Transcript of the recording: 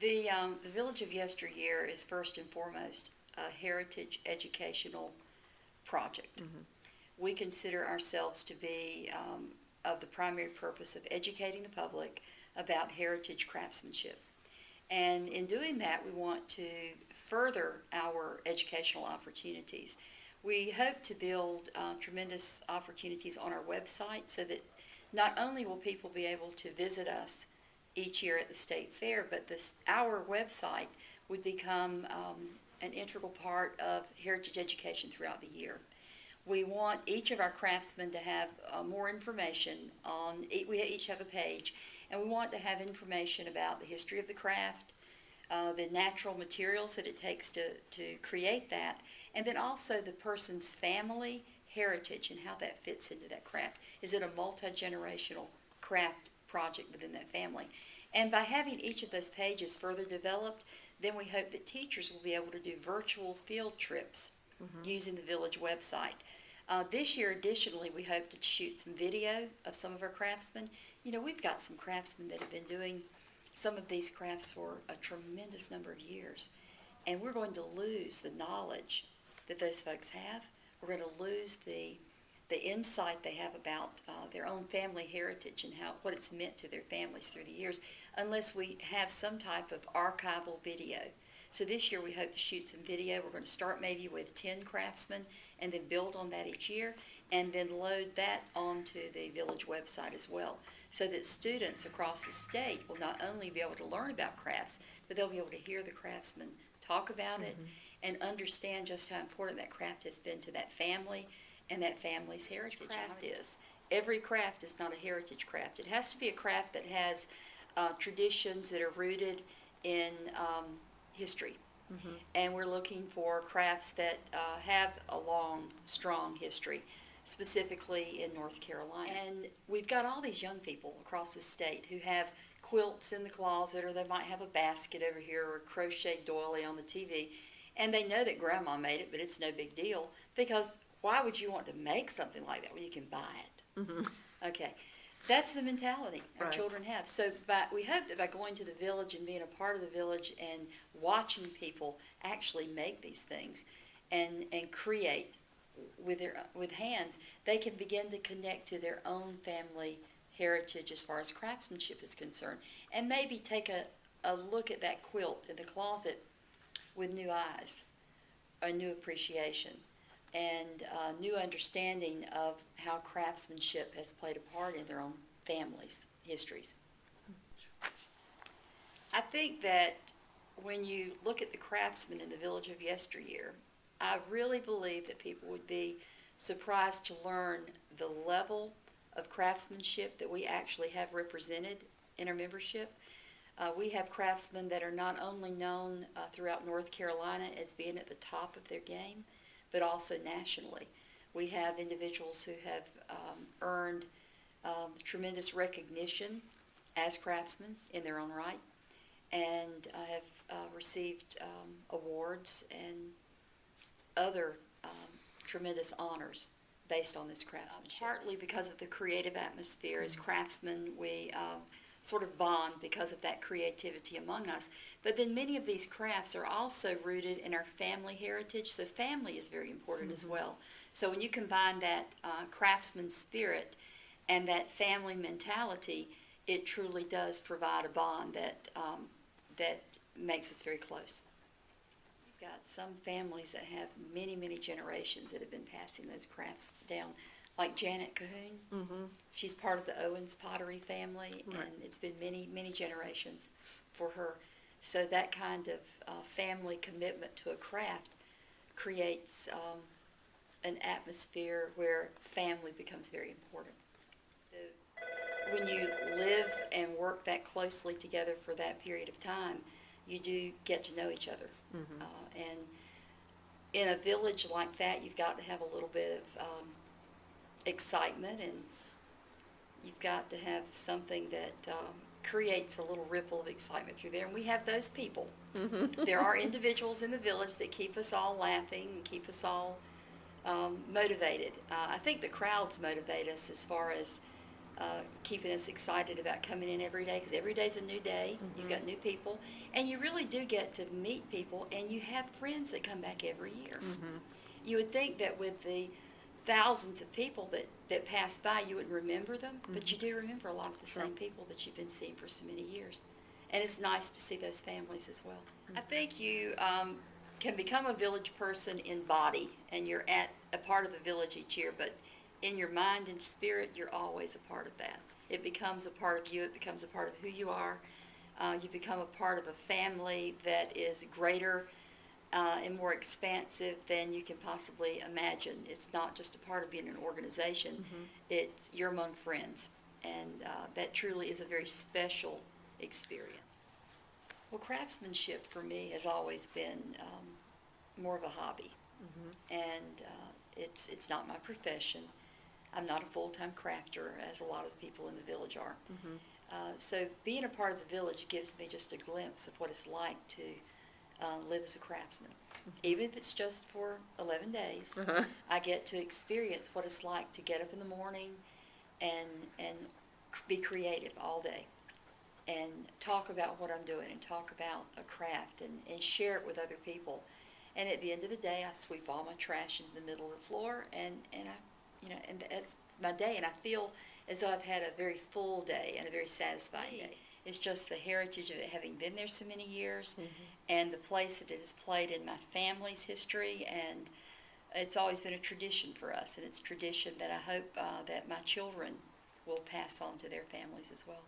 The Village of Yesteryear is first and foremost a heritage educational project. We consider ourselves to be of the primary purpose of educating the public about heritage craftsmanship. And in doing that, we want to further our educational opportunities. We hope to build tremendous opportunities on our website so that not only will people be able to visit us each year at the state fair, but our website would become an integral part of heritage education throughout the year. We want each of our craftsmen to have more information on, we each have a page, and we want to have information about the history of the craft, the natural materials that it takes to create that, and then also the person's family heritage and how that fits into that craft. Is it a multi-generational craft project within that family? And by having each of those pages further developed, then we hope that teachers will be able to do virtual field trips using the Village website. This year, additionally, we hope to shoot some video of some of our craftsmen. You know, we've got some craftsmen that have been doing some of these crafts for a tremendous number of years, and we're going to lose the knowledge that those folks have. We're going to lose the insight they have about their own family heritage and what it's meant to their families through the years, unless we have some type of archival video. So this year we hope to shoot some video. We're going to start maybe with 10 craftsmen and then build on that each year, and then load that onto the Village website as well, so that students across the state will not only be able to learn about crafts, but they'll be able to hear the craftsmen talk about it and understand just how important that craft has been to that family and that family's heritage. Craft is. Every craft is not a heritage craft. It has to be a craft that has traditions that are rooted in history. And we're looking for crafts that have a long, strong history, specifically in North Carolina. And we've got all these young people across the state who have quilts in the closet, or they might have a basket over here, or a crochet doily on the TV, and they know that Grandma made it, but it's no big deal, because why would you want to make something like that when you can buy it? Okay, that's the mentality our children have. So we hope that by going to the Village and being a part of the Village and watching people actually make these things and create with hands, they can begin to connect to their own family heritage as far as craftsmanship is concerned, and maybe take a look at that quilt in the closet with new eyes, a new appreciation, and a new understanding of how craftsmanship has played a part in their own families' histories. I think that when you look at the craftsmen in the Village of Yesteryear, I really believe that people would be surprised to learn the level of craftsmanship that we actually have represented in our membership. We have craftsmen that are not only known throughout North Carolina as being at the top of their game, but also nationally. We have individuals who have earned tremendous recognition as craftsmen in their own right, and have received awards and other tremendous honors based on this craftsmanship. Partly because of the creative atmosphere. As craftsmen, we sort of bond because of that creativity among us. But then many of these crafts are also rooted in our family heritage, so family is very important as well. So when you combine that craftsman spirit and that family mentality, it truly does provide a bond that makes us very close. We've got some families that have many, many generations that have been passing those crafts down. Like Janet Cahoon, she's part of the Owens pottery family, and it's been many, many generations for her. So that kind of family commitment to a craft creates an atmosphere where family becomes very important. When you live and work that closely together for that period of time, you do get to know each other. And in a village like that, you've got to have a little bit of excitement, and you've got to have something that creates a little ripple of excitement through there, and we have those people. There are individuals in the village that keep us all laughing and keep us all motivated. I think the crowds motivate us as far as keeping us excited about coming in every day, because every day's a new day. You've got new people, and you really do get to meet people, and you have friends that come back every year. You would think that with the thousands of people that pass by, you wouldn't remember them, but you do remember a lot of the same people that you've been seeing for so many years. And it's nice to see those families as well. I think you can become a village person in body, and you're at a part of the village each year, but in your mind and spirit, you're always a part of that. It becomes a part of you. It becomes a part of who you are. You become a part of a family that is greater and more expansive than you can possibly imagine. It's not just a part of being an organization. You're among friends, and that truly is a very special experience. Well, craftsmanship for me has always been more of a hobby, and it's not my profession. I'm not a full-time crafter, as a lot of people in the village are. So being a part of the village gives me just a glimpse of what it's like to live as a craftsman. Even if it's just for 11 days, I get to experience what it's like to get up in the morning and be creative all day, and talk about what I'm doing, and talk about a craft, and share it with other people. And at the end of the day, I sweep all my trash into the middle of the floor, and and that's my day, and I feel as though I've had a very full day and a very satisfying day. It's just the heritage of it having been there so many years, and the place that it has played in my family's history, and it's always been a tradition for us, and it's tradition that I hope that my children will pass on to their families as well.